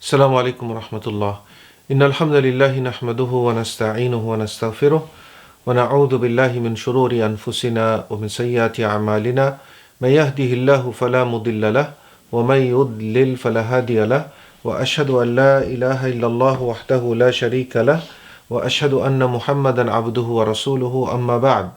السلام عليكم ورحمة الله. إن الحمد لله نحمده ونستعينه ونستغفره ونعوذ بالله من شرور أنفسنا ومن سيئات أعمالنا. من يهده الله فلا مضل له ومن يضلل فلا هادي له وأشهد أن لا إله إلا الله وحده لا شريك له وأشهد أن محمدا عبده ورسوله. أما بعد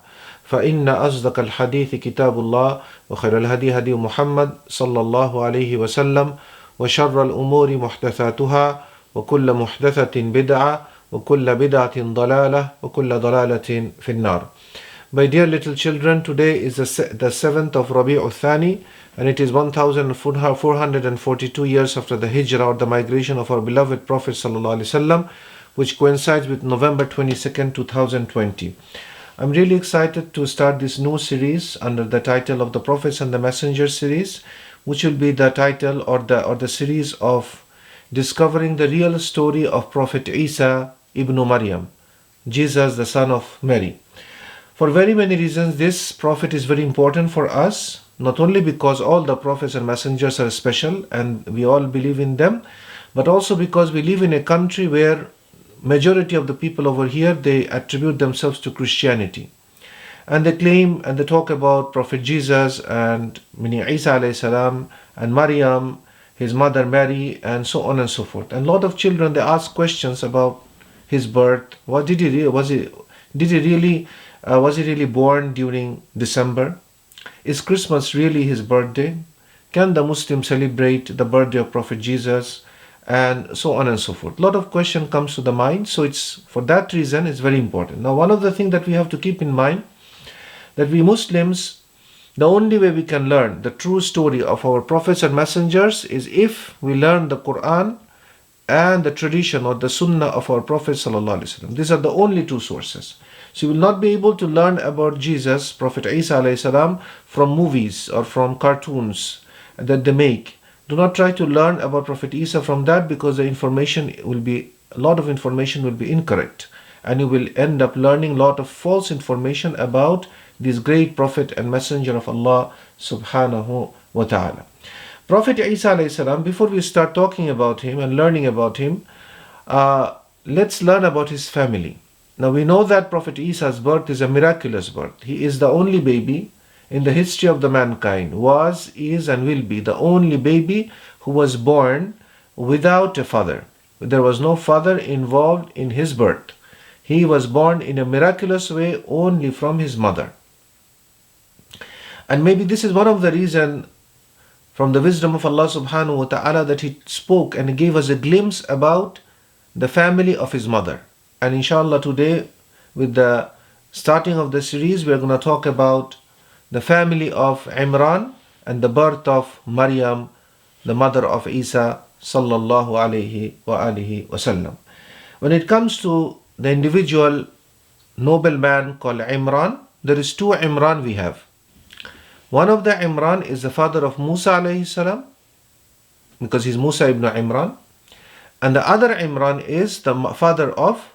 فإن أصدق الحديث كتاب الله وخير الهدي هدي محمد صلى الله عليه وسلم وشر الأمور محدثاتها وكل محدثة بدعة وكل بدعة ضلالة وكل ضلالة في النار. My dear little children, today is the 7th of Rabiuth-thani and it is 1442 years after the hijrah or the migration of our beloved Prophet ﷺ, which coincides with November 22nd, 2020. I'm really excited to start this new series under the title of the Prophets and the Messengers series, which will be the title or the series of discovering the real story of Prophet Isaa Ibn Maryam, Jesus the son of Mary. For very many reasons, this prophet is very important for us, not only because all the prophets and messengers are special and we all believe in them, but also because we live in a country where majority of the people over here, they attribute themselves to Christianity. And they claim and they talk about Prophet Jesus and Isaaa alayhas-salam and Maryam, his mother Mary, and so on and so forth. And a lot of children, they ask questions about his birth. Was he really born during December? Is Christmas really his birthday? Can the Muslims celebrate the birthday of Prophet Jesus? And so on and so forth. A lot of question comes to the mind. So it's for that reason it's very important. Now, one of the things that we have to keep in mind, that we Muslims, the only way we can learn the true story of our prophets and messengers is if we learn the Quran and the tradition or the sunnah of our Prophet ﷺ. These are the only two sources. So you will not be able to learn about Jesus, Prophet Isaa alayhis-salam, from movies or from cartoons that they make. Do not try to learn about Prophet Isaa from that, because a lot of information will be incorrect. And you will end up learning a lot of false information about this great prophet and messenger of Allah subhanahu wa ta'ala. Prophet Isaa alayhis salam, before we start talking about him and learning about him, let's learn about his family. Now we know that Prophet Isaa's birth is a miraculous birth. He is the only baby in the history of the mankind, was, is and will be the only baby who was born without a father. There was no father involved in his birth. He was born in a miraculous way only from his mother. And maybe this is one of the reasons from the wisdom of Allah subhanahu wa ta'ala that He spoke and gave us a glimpse about the family of His mother. And InshaAllaah today, with the starting of the series, we are going to talk about the family of Imran and the birth of Maryam, the mother of Isaa sallallahu alayhi wa alihi wasallam. When it comes to the individual noble man called Imran, there is two Imran we have. One of the Imran is the father of Musa alayhi salam, because he's Musa ibn Imran, and the other Imran is the father of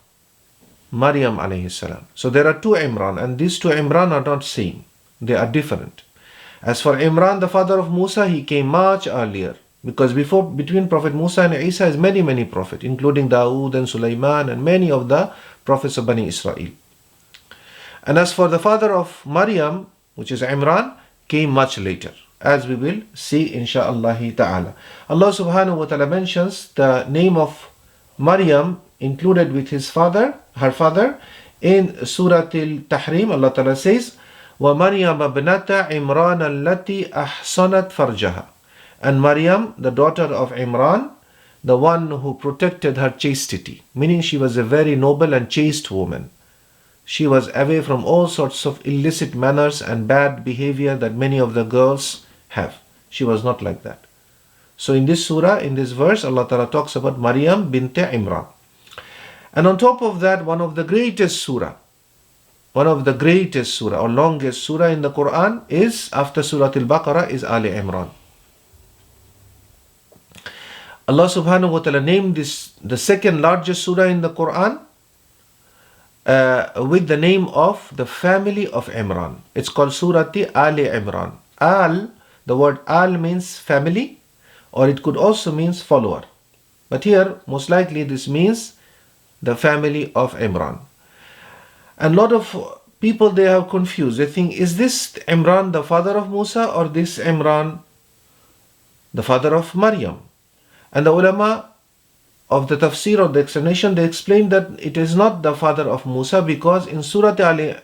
Maryam alayhis salam. So there are two Imran, and these two Imran are not same. They are different. As for Imran, the father of Musa, he came much earlier, because between Prophet Musa and Isa is many prophets, including Dawood and Sulaiman and many of the prophets of Bani Israel. And as for the father of Maryam, which is Imran, came much later, as we will see InshaAllaah ta'ala. Allah subhanahu wa ta'ala mentions the name of Maryam included with her father in Surah Al-Tahrim. Allah ta'ala says, وَمَرْيَمَ ابْنَةَ عِمْرَانَ الَّتِي أَحْصَنَتْ فَرْجَهَا. And Maryam, the daughter of Imran, the one who protected her chastity, meaning she was a very noble and chaste woman. She was away from all sorts of illicit manners and bad behavior that many of the girls have. She was not like that. So in this surah, in this verse, Allah Ta'ala talks about Maryam bint Imran. And on top of that, one of the greatest surah or longest surah in the Quran is, after Surah Al-Baqarah, is Ali Imran. Allah subhanahu wa ta'ala named this the second largest surah in the Quran with the name of the family of Imran. It's called Surah Ali Imran. Al, the word Al means family, or it could also mean follower. But here, most likely this means the family of Imran. And a lot of people, they have confused. They think, is this Imran the father of Musa, or this Imran the father of Maryam? And the ulama of the tafsir, or the explanation, they explain that it is not the father of Musa, because in Surah Ali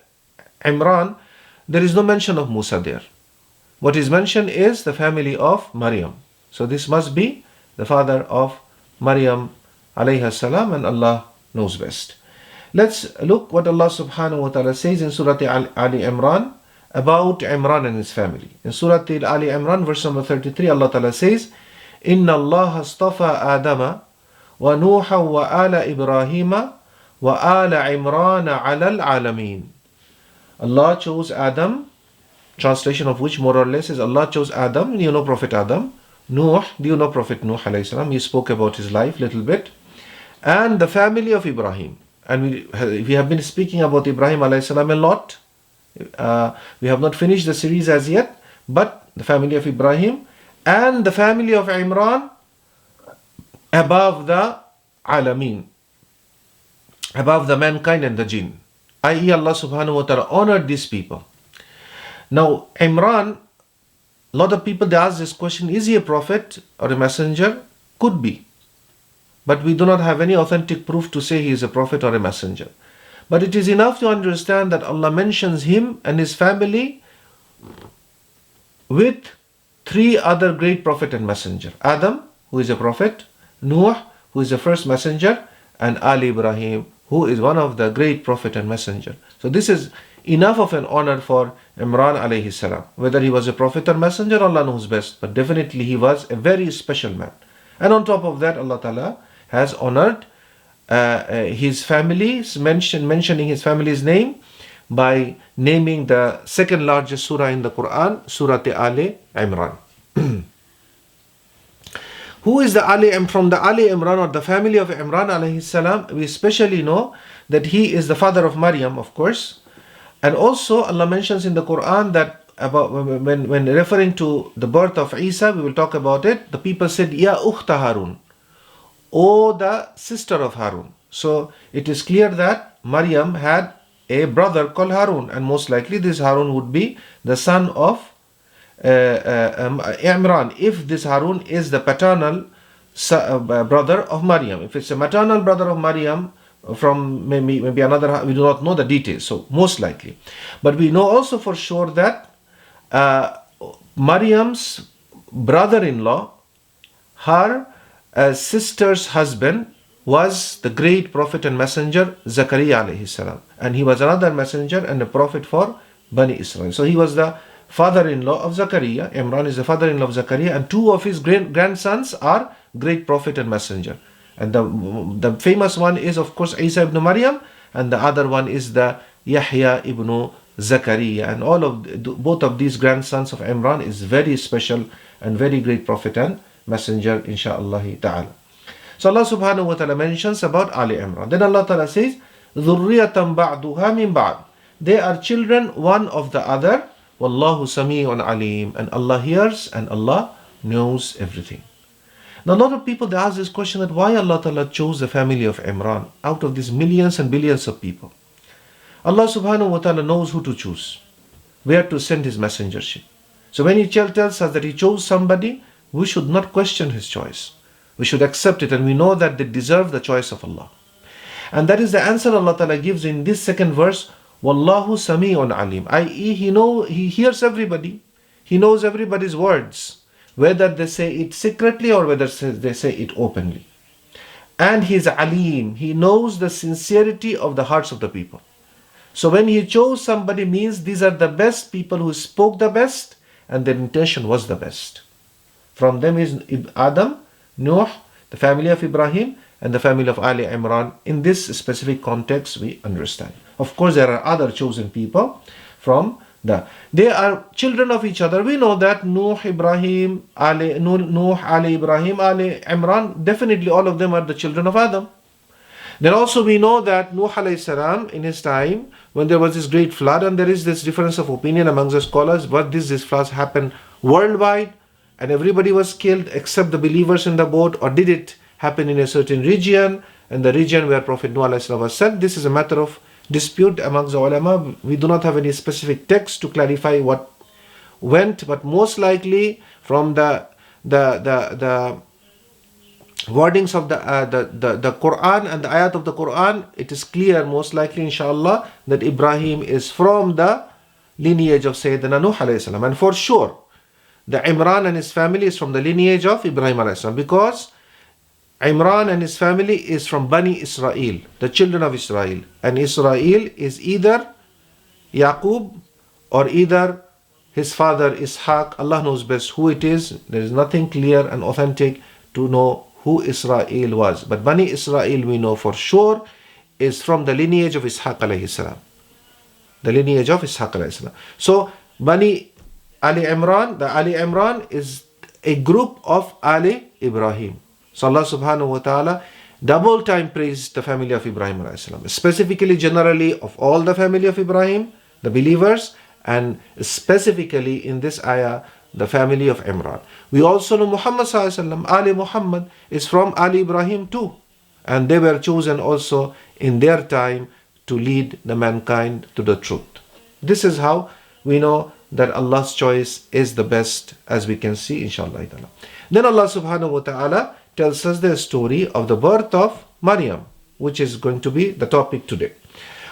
Imran there is no mention of Musa there. What is mentioned is the family of Maryam. So this must be the father of Maryam alayhas-salam, and Allah knows best. Let's look what Allah subhanahu wa ta'ala says in Surah Ali Imran about Imran and his family. In Surah Ali Imran verse number 33, Allah ta'ala says, Inna Allah astafa Adama wa Nuha wa ala Ibrahima wa ala Imrana ala al-alamin. Allah chose Adam, translation of which more or less is Allah chose Adam, you know Prophet Adam. Nuh, do you know Prophet Nuh alayhi salam? He spoke about his life a little bit. And the family of Ibrahim. And we have been speaking about Ibrahim alayhi salam a lot. We have not finished the series as yet, but the family of Ibrahim and the family of Imran above the Alameen, above the mankind and the jinn, i.e. Allah subhanahu wa ta'ala honored these people. Now Imran, a lot of people, they ask this question, is he a prophet or a messenger? Could be. But we do not have any authentic proof to say he is a prophet or a messenger. But it is enough to understand that Allah mentions him and his family with three other great prophet and messenger. Adam, who is a prophet, Nuh, who is the first messenger, and Ali Ibrahim, who is one of the great prophet and messenger. So this is enough of an honor for Imran alayhi salam. Whether he was a prophet or messenger, Allah knows best. But definitely he was a very special man. And on top of that, Allah Ta'ala has honored his family, mentioning his family's name by naming the second largest surah in the Quran, Surah Ali Imran. Who is the Ali from the Ali Imran, or the family of Imran alayhi salam? We especially know that he is the father of Maryam, of course. And also Allah mentions in the Quran that about when referring to the birth of Isaa, we will talk about it. The people said, Ya ukhta Harun, O the sister of Harun. So it is clear that Maryam had a brother called Harun, and most likely this Harun would be the son of Imran, if this Harun is the paternal brother of Maryam. If it's a maternal brother of Maryam from maybe another, we do not know the details, so most likely. But we know also for sure that Maryam's brother-in-law, her sister's husband, was the great prophet and messenger Zakaria alayhi salam, and he was another messenger and a prophet for Bani Israel. So he was the father-in-law of Zakaria. Imran is the father-in-law of Zakaria, and two of his grandsons are great prophet and messenger. And the famous one is of course Isaaa Ibn Maryam, and the other one is the Yahya ibn Zakaria. And both of these grandsons of Imran is very special and very great prophet and messenger, InshaAllaah ta'ala. So Allah subhanahu wa ta'ala mentions about Ali Imran. Then Allah ta'ala says, ذُرِّيَّةً بَعْدُهَا مِنْ بَعْدٍ. They are children one of the other. Wallahu Sami'un Alim. And Allah hears and Allah knows everything. Now a lot of people, they ask this question, that why Allah ta'ala chose the family of Imran out of these millions and billions of people. Allah subhanahu wa ta'ala knows who to choose, where to send his messengership. So when he tells us that he chose somebody, we should not question his choice. We should accept it, and we know that they deserve the choice of Allah. And that is the answer Allah Ta'ala gives in this second verse, Wallahu Sami'un Alim, i.e. he hears everybody. He knows everybody's words, whether they say it secretly or whether they say it openly. And he is Alim, he knows the sincerity of the hearts of the people. So when he chose somebody, means these are the best people who spoke the best and their intention was the best. From them is Adam, Nuh, the family of Ibrahim, and the family of Ali Imran. In this specific context, we understand. Of course, there are other chosen people from they are children of each other. We know that Nuh, Ibrahim, Ali Ibrahim, Ali Imran, definitely all of them are the children of Adam. Then also we know that Nuh alayhi salam, in his time, when there was this great flood, and there is this difference of opinion amongst the scholars, but this flood happened worldwide, and everybody was killed except the believers in the boat, or did it happened in a certain region, and the region where Prophet Noah alayhi salam was sent. This is a matter of dispute amongst the ulama. We do not have any specific text to clarify what went, but most likely from the wordings of the Quran and the ayat of the Quran, it is clear, most likely, inshallah, that Ibrahim is from the lineage of Sayyidina Nuh alayhi salam. And for sure, the Imran and his family is from the lineage of Ibrahim alayhi salam, because Imran and his family is from Bani Israel, the children of Israel. And Israel is either Yaqub or either his father Ishaq. Allah knows best who it is. There is nothing clear and authentic to know who Israel was. But Bani Israel, we know for sure, is from the lineage of Ishaq alayhi salam. The lineage of Ishaq alayhi salam. So Bani Ali Imran, the Ali Imran is a group of Ali Ibrahim. So Allah subhanahu wa ta'ala double time praised the family of Ibrahim alayhi salam. Specifically, generally, of all the family of Ibrahim, the believers, and specifically in this ayah, the family of Imran. We also know Muhammad sallallahu alaihi wasallam, Ali Muhammad, is from Ali Ibrahim too. And they were chosen also in their time to lead the mankind to the truth. This is how we know that Allah's choice is the best, as we can see, inshaAllah. Then Allah subhanahu wa ta'ala tells us the story of the birth of Maryam, which is going to be the topic today.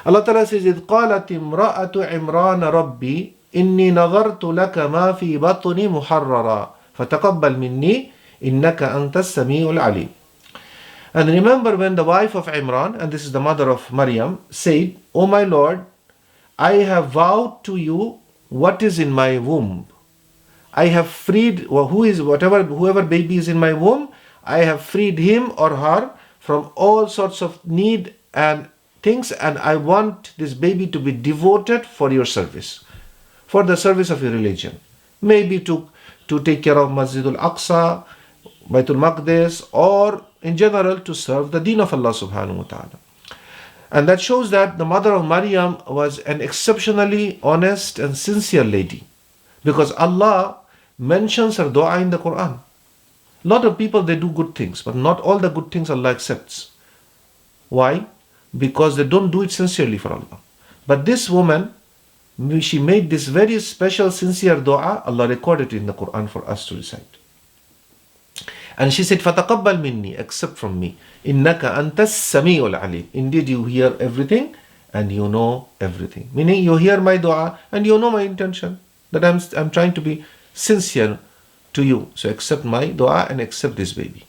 Allah Ta'ala says, إِذْ قَالَتِ امْرَأَةُ عِمْرَانَ رَبِّي إِنِّي نَظَرْتُ لَكَ مَا فِي بَطْنِي مُحَرَّرًا فَتَقَبَّلْ مِنِّي إِنَّكَ أَنْتَ السَّمِيعُ الْعَلِيمُ. And remember when the wife of Imran, and this is the mother of Maryam, said, O my Lord, I have vowed to you what is in my womb. I have freed, or whoever baby is in my womb, I have freed him or her from all sorts of need and things, and I want this baby to be devoted for your service, for the service of your religion. Maybe to take care of Masjid al-Aqsa, Baitul Maqdis, or in general to serve the deen of Allah subhanahu wa ta'ala. And that shows that the mother of Maryam was an exceptionally honest and sincere lady, because Allah mentions her dua in the Quran. A lot of people, they do good things, but not all the good things Allah accepts. Why? Because they don't do it sincerely for Allah. But this woman, she made this very special, sincere dua. Allah recorded it in the Quran for us to recite. And she said, فَتَقَبَّلْ مِنِّي, accept from me. إِنَّكَ أَنْتَ السَّمِيعُ الْعَلِيمُ. Indeed, you hear everything and you know everything. Meaning, you hear my dua and you know my intention, that I'm trying to be sincere to you. So accept my dua and accept this baby.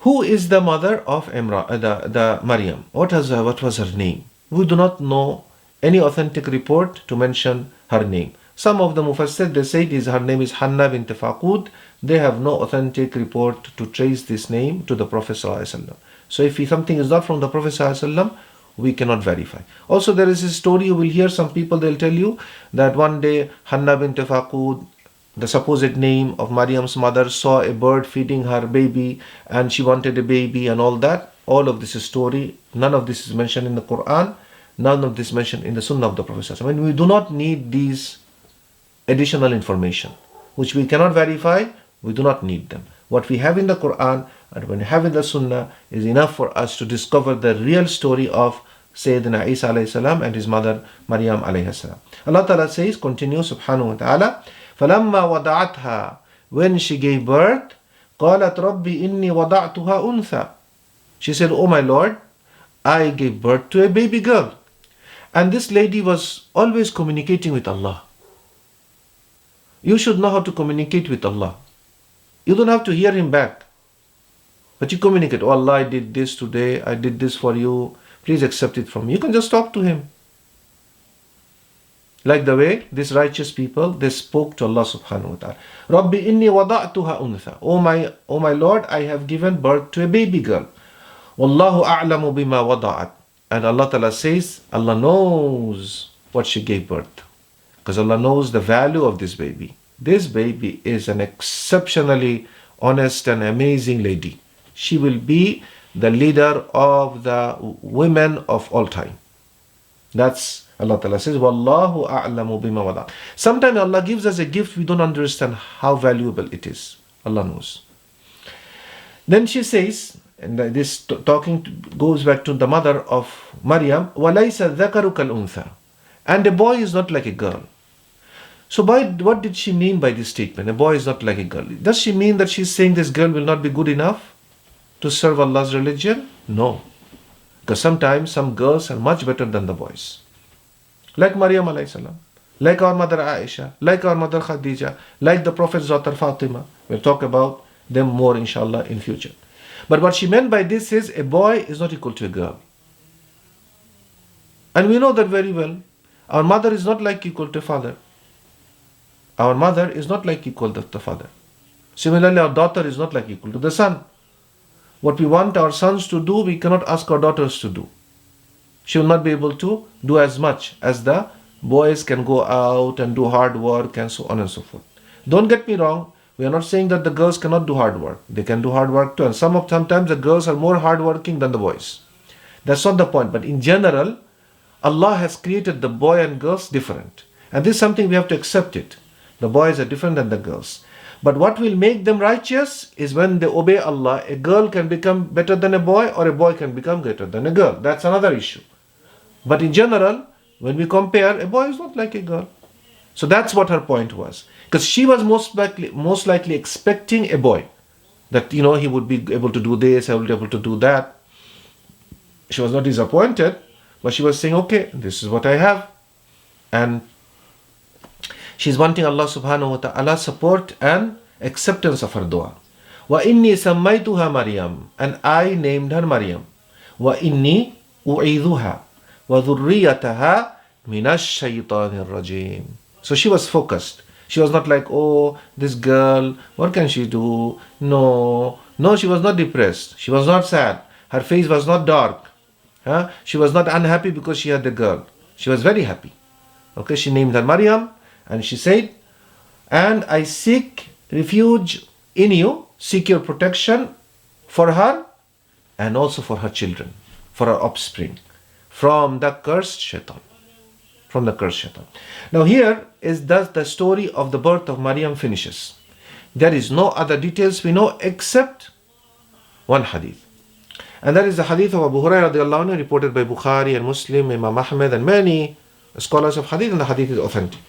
Who is the mother of Imran, the Maryam? What was her name? We do not know any authentic report to mention her name. Some of the Mufassir, they say her name is Hanna bint Faqud. They have no authentic report to trace this name to the Prophet ﷺ. So if something is not from the Prophet ﷺ, we cannot verify. Also, there is a story, you will hear some people, they'll tell you that one day Hanna bint Faqud, the supposed name of Maryam's mother, saw a bird feeding her baby and she wanted a baby and all that. All of this is story. None of this is mentioned in the Quran. None of this is mentioned in the sunnah of the Prophet ﷺ. And we do not need these additional information, which we cannot verify. We do not need them. What we have in the Quran and when we have in the sunnah is enough for us to discover the real story of Sayyidina Isaa alayhi salam and his mother Maryam alayhas-salam. Allah Ta'ala says, continue subhanahu wa ta'ala, فَلَمَّا وَضَعَتْهَا, when she gave birth, قَالَتْ رَبِّي إِنِّي وَضَعْتُهَا أُنْثَى. She said, Oh my Lord, I gave birth to a baby girl. And this lady was always communicating with Allah. You should know how to communicate with Allah. You don't have to hear Him back, but you communicate. Oh Allah, I did this today, I did this for you, please accept it from me. You can just talk to Him. Like the way these righteous people, they spoke to Allah subhanahu wa ta'ala. Rabbi inni wada'tuha untha. Oh my Lord, I have given birth to a baby girl. Wallahu a'lamu bima wada'at. And Allah Ta'ala says, Allah knows what she gave birth. Because Allah knows the value of this baby. This baby is an exceptionally honest and amazing lady. She will be the leader of the women of all time. That's Allah Ta'ala says, Wallahu a'lamu bima wada. Sometimes Allah gives us a gift, we don't understand how valuable it is. Allah knows. Then she says, and this talking goes back to the mother of Maryam, وَلَيْسَ الذَّكَرُ كَالْأُنثَى, and a boy is not like a girl. So what did she mean by this statement? A boy is not like a girl. Does she mean that she's saying this girl will not be good enough to serve Allah's religion? No. Because sometimes some girls are much better than the boys. Like Maryam alayhas-salam, like our mother Aisha, like our mother Khadija, like the Prophet's daughter Fatima. We'll talk about them more InshaAllaah in future. But what she meant by this is a boy is not equal to a girl. And we know that very well. Our mother is not like equal to father. Our mother is not like equal to the father. Similarly, our daughter is not like equal to the son. What we want our sons to do, we cannot ask our daughters to do. She will not be able to do as much as the boys can go out and do hard work and so on and so forth. Don't get me wrong. We are not saying that the girls cannot do hard work. They can do hard work too. And sometimes the girls are more hardworking than the boys. That's not the point. But in general, Allah has created the boy and girls different. And this is something we have to accept it. The boys are different than the girls. But what will make them righteous is when they obey Allah. A girl can become better than a boy, or a boy can become greater than a girl. That's another issue. But in general, when we compare, a boy is not like a girl. So that's what her point was. Because she was most likely expecting a boy. That, he would be able to do this, I would be able to do that. She was not disappointed, but she was saying, okay, this is what I have. And she's wanting Allah subhanahu wa ta'ala support and acceptance of her dua. وَإِنِّي سَمَّيْتُهَا Maryam, and I named her Maryam. وَإِنِّي أُعِيذُهَا وَذُرِّيَّتَهَا مِنَ الشَّيْطَانِ الرَّجِيمِ. So she was focused. She was not like, oh, this girl, what can she do? No, she was not depressed. She was not sad. Her face was not dark. She was not unhappy because she had the girl. She was very happy. Okay, she named her Maryam, and she said, and I seek refuge in you, seek your protection for her and also for her children, for her offspring, from the cursed shaitan. From the cursed shaitan. Now here is thus the story of the birth of Maryam finishes. There is no other details we know except one hadith. And that is the hadith of Abu Hurairah radiallahu anhu, reported by Bukhari and Muslim, Imam Ahmed and many scholars of hadith, and the hadith is authentic.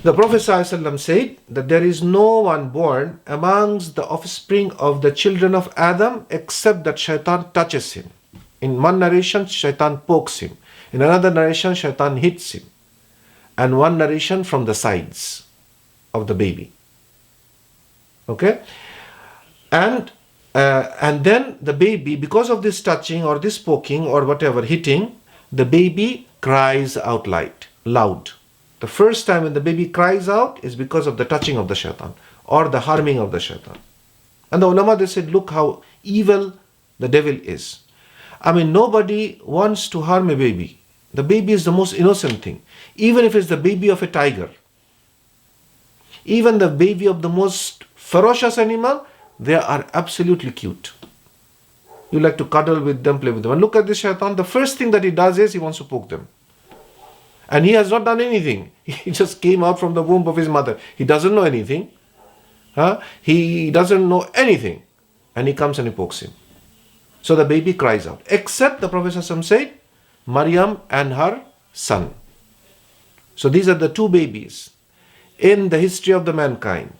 The Prophet ﷺ said that there is no one born amongst the offspring of the children of Adam except that shaitan touches him. In one narration, shaitan pokes him. In another narration, shaitan hits him. And one narration from the sides of the baby. Okay? And then the baby, because of this touching or this poking or whatever hitting, the baby cries out loud. The first time when the baby cries out is because of the touching of the shaitan or the harming of the shaitan. And the ulama, they said, look how evil the devil is. I mean, nobody wants to harm a baby. The baby is the most innocent thing. Even if it's the baby of a tiger. Even the baby of the most ferocious animal, they are absolutely cute. You like to cuddle with them, play with them. And look at this shaitan. The first thing that he does is he wants to poke them. And he has not done anything. He just came out from the womb of his mother. He doesn't know anything. He doesn't know anything. And he comes and he pokes him. So the baby cries out. Except the Prophet ﷺ said, Maryam and her son. So these are the two babies in the history of the mankind.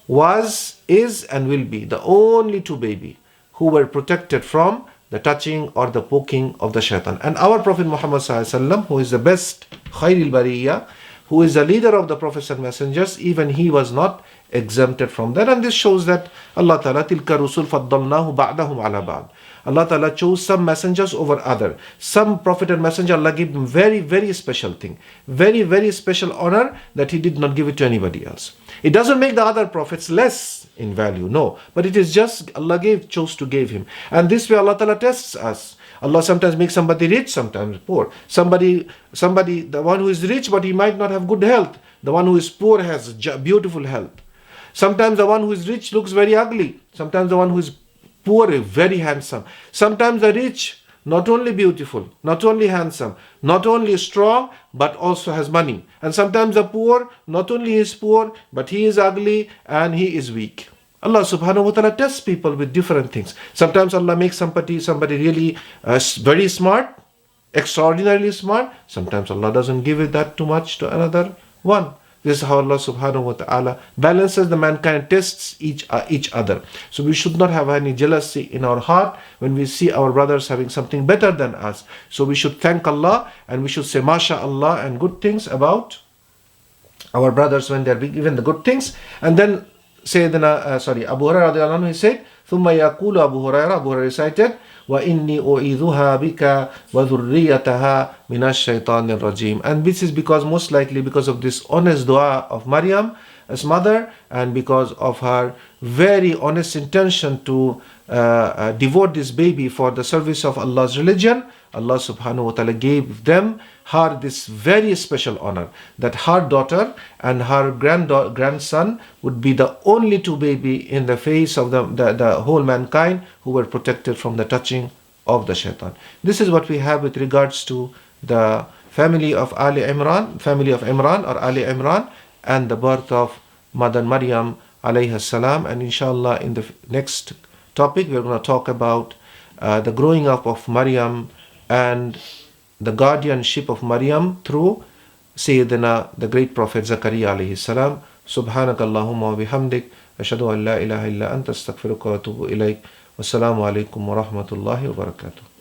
Was, is and will be the only two babies who were protected from the touching or the poking of the shaitan. And our Prophet Muhammad ﷺ, who is the best Khairil Bariyah, who is the leader of the prophets and messengers, even he was not exempted from that. And this shows that Allah Ta'ala, tilka rusul faddalnahu ba'dahum ala ba'd. Allah Ta'ala chose some messengers over other. Some prophet and messenger, Allah gave them very, very special thing. Very, very special honor that He did not give it to anybody else. It doesn't make the other prophets less in value, no. But it is just Allah chose to give him. And this way Allah Ta'ala tests us. Allah sometimes makes somebody rich, sometimes poor. Somebody, the one who is rich, but he might not have good health. The one who is poor has beautiful health. Sometimes the one who is rich looks very ugly. Sometimes the one who is poor is very handsome. Sometimes the rich, not only beautiful, not only handsome, not only strong, but also has money. And sometimes the poor, not only is poor, but he is ugly and he is weak. Allah subhanahu wa ta'ala tests people with different things. Sometimes Allah makes somebody really very smart, extraordinarily smart. Sometimes Allah doesn't give it that too much to another one. This is how Allah subhanahu wa ta'ala balances the mankind, tests each other. So we should not have any jealousy in our heart when we see our brothers having something better than us. So we should thank Allah and we should say MashaAllah and good things about our brothers when they are given the good things. And then Abu Hurairah radiallahu anhu, he said, ثُمَّ يَقُولُ Abu Hurairah recited, وَإِنِّي أُعِيذُهَا بِكَ وَذُرِّيَّتَهَا مِنَ الشَّيْطَانِ الرَّجِيمِ. And this is because, most likely because of this honest dua of Maryam as mother, and because of her very honest intention to devote this baby for the service of Allah's religion, Allah subhanahu wa ta'ala gave her this very special honor, that her daughter and her grandson would be the only two baby in the face of the whole mankind who were protected from the touching of the shaitan. This is what we have with regards to the family of Imran or Ali Imran, and the birth of Mother Maryam alayhas-salam. And inshaAllah, in the next topic we're going to talk about the growing up of Maryam and the guardianship of Maryam through Sayyidina, the great Prophet Zakaria alayhi-salam. Subhanakallahumma wa bihamdik, ashhadu an la ilaha illa anta, astaghfiruka wa atubu ilayk. Wassalamu alaikum wa rahmatullahi wa barakatuh.